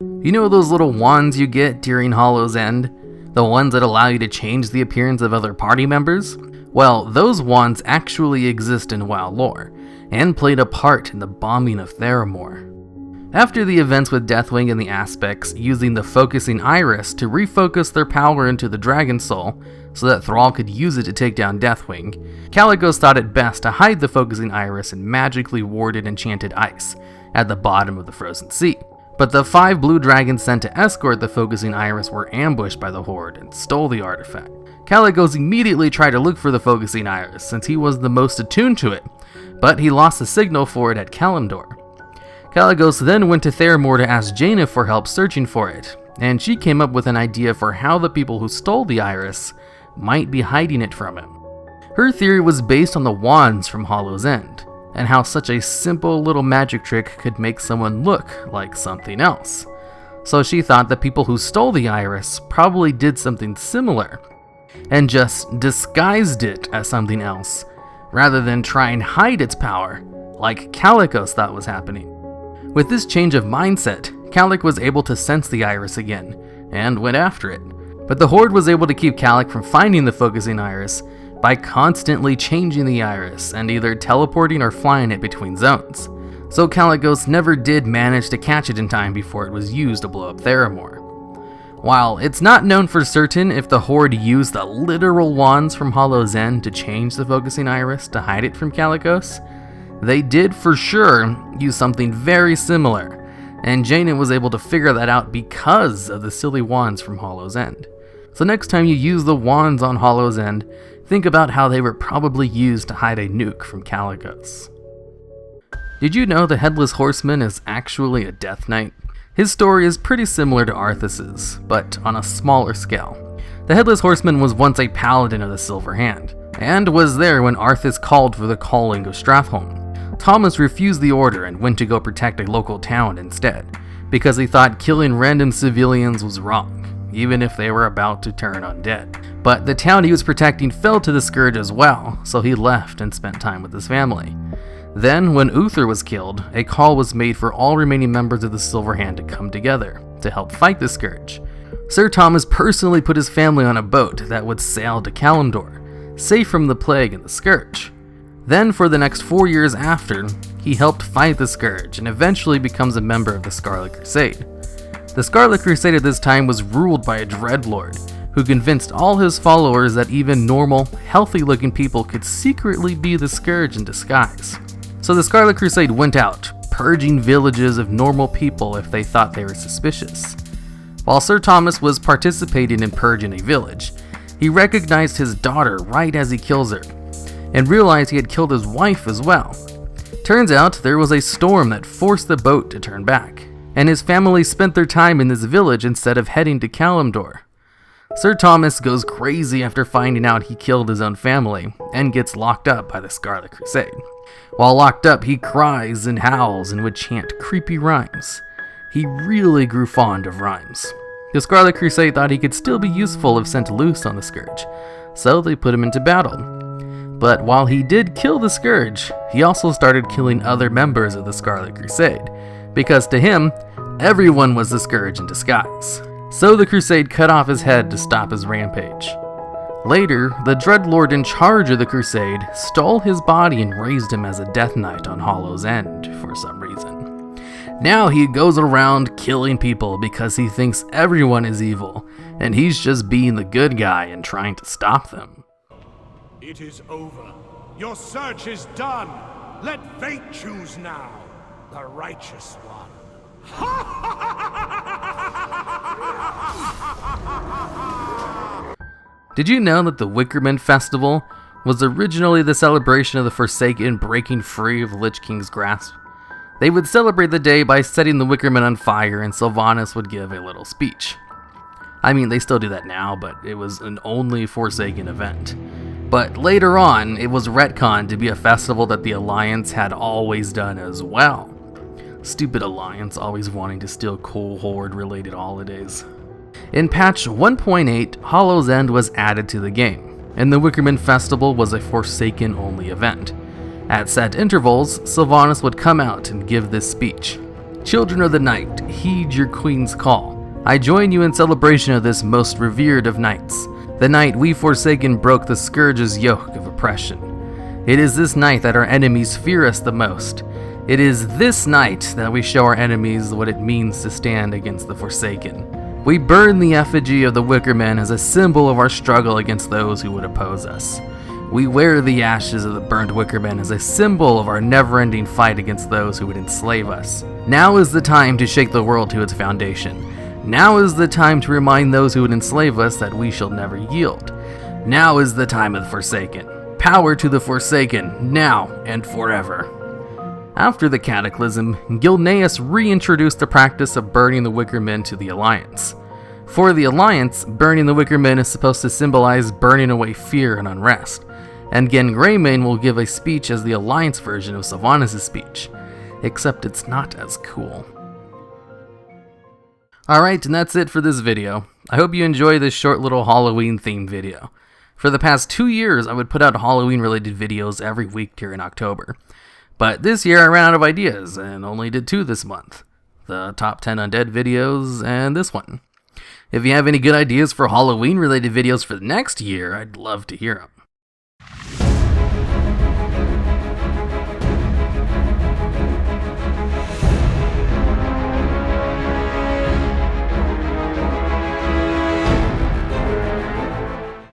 You know those little wands you get during Hallows End? The ones that allow you to change the appearance of other party members? Well, those wands actually exist in WoW lore, and played a part in the bombing of Theramore. After the events with Deathwing and the Aspects using the Focusing Iris to refocus their power into the Dragon Soul so that Thrall could use it to take down Deathwing, Kalecgos thought it best to hide the Focusing Iris in magically warded enchanted ice at the bottom of the frozen sea. But the 5 blue dragons sent to escort the Focusing Iris were ambushed by the Horde and stole the artifact. Kalecgos immediately tried to look for the Focusing Iris since he was the most attuned to it, but he lost the signal for it at Kalimdor. Kalecgos then went to Theramore to ask Jaina for help searching for it, and she came up with an idea for how the people who stole the Iris might be hiding it from him. Her theory was based on the wands from Hallows End, and how such a simple little magic trick could make someone look like something else. So she thought the people who stole the Iris probably did something similar, and just disguised it as something else, rather than try and hide its power, like Kalecgos thought was happening. With this change of mindset, Kalec was able to sense the Iris again, and went after it. But the Horde was able to keep Kalec from finding the Focusing Iris by constantly changing the Iris and either teleporting or flying it between zones. So Kalecgos never did manage to catch it in time before it was used to blow up Theramore. While it's not known for certain if the Horde used the literal wands from Hallows End to change the Focusing Iris to hide it from Kalecgos, they did for sure use something very similar, and Jaina was able to figure that out because of the silly wands from Hallows End. So next time you use the wands on Hallows End, think about how they were probably used to hide a nuke from Kalecgos. Did you know the Headless Horseman is actually a Deathknight? His story is pretty similar to Arthas's, but on a smaller scale. The Headless Horseman was once a paladin of the Silver Hand, and was there when Arthas called for the calling of Stratholme. Thomas refused the order and went to go protect a local town instead, because he thought killing random civilians was wrong, even if they were about to turn undead. But the town he was protecting fell to the Scourge as well, so he left and spent time with his family. Then, when Uther was killed, a call was made for all remaining members of the Silver Hand to come together to help fight the Scourge. Sir Thomas personally put his family on a boat that would sail to Kalimdor, safe from the plague and the Scourge. Then, for the next 4 years after, he helped fight the Scourge and eventually becomes a member of the Scarlet Crusade. The Scarlet Crusade at this time was ruled by a Dreadlord, who convinced all his followers that even normal, healthy-looking people could secretly be the Scourge in disguise. So the Scarlet Crusade went out, purging villages of normal people if they thought they were suspicious. While Sir Thomas was participating in purging a village, he recognized his daughter right as he kills her, and realized he had killed his wife as well. Turns out there was a storm that forced the boat to turn back, and his family spent their time in this village instead of heading to Kalimdor. Sir Thomas goes crazy after finding out he killed his own family, and gets locked up by the Scarlet Crusade. While locked up, he cries and howls and would chant creepy rhymes. He really grew fond of rhymes. The Scarlet Crusade thought he could still be useful if sent loose on the Scourge, so they put him into battle. But while he did kill the Scourge, he also started killing other members of the Scarlet Crusade, because to him, everyone was the Scourge in disguise. So the Crusade cut off his head to stop his rampage. Later, the Dreadlord in charge of the Crusade stole his body and raised him as a Deathknight on Hallows End for some reason. Now he goes around killing people because he thinks everyone is evil, and he's just being the good guy and trying to stop them. It is over. Your search is done. Let fate choose now, the righteous one. Did you know that the Wickerman festival was originally the celebration of the Forsaken breaking free of Lich King's grasp? They would celebrate the day by setting the Wickerman on fire, and Slyvanas would give a little speech. I mean, they still do that now, but it was an only Forsaken event. But later on, it was ret-coned to be a festival that the Alliance had always done as well. Stupid Alliance, always wanting to steal cool Horde-related holidays. In patch 1.8, Hallows End was added to the game, and the Wickerman Festival was a Forsaken-only event. At set intervals, Slyvanas would come out and give this speech, Children of the night, heed your queen's call. I join you in celebration of this most revered of nights, the night we Forsaken broke the Scourge's yoke of oppression. It is this night that our enemies fear us the most. It is this night that we show our enemies what it means to stand against the Forsaken. We burn the effigy of the Wickerman as a symbol of our struggle against those who would oppose us. We wear the ashes of the burned Wickerman as a symbol of our never-ending fight against those who would enslave us. Now is the time to shake the world to its foundation. Now is the time to remind those who would enslave us that we shall never yield. Now is the time of the Forsaken. Power to the Forsaken, now and forever. After the Cataclysm, Gilneas reintroduced the practice of burning the Wickermen to the Alliance. For the Alliance, burning the Wickermen is supposed to symbolize burning away fear and unrest, and Gen Greymane will give a speech as the Alliance version of Sylvanas' speech, except it's not as cool. Alright, and that's it for this video. I hope you enjoy this short little Halloween themed video. For the past 2 years, I would put out Halloween related videos every week during October. But this year I ran out of ideas and only did 2 this month. The top 10 undead videos and this one. If you have any good ideas for Halloween related videos for the next year, I'd love to hear them.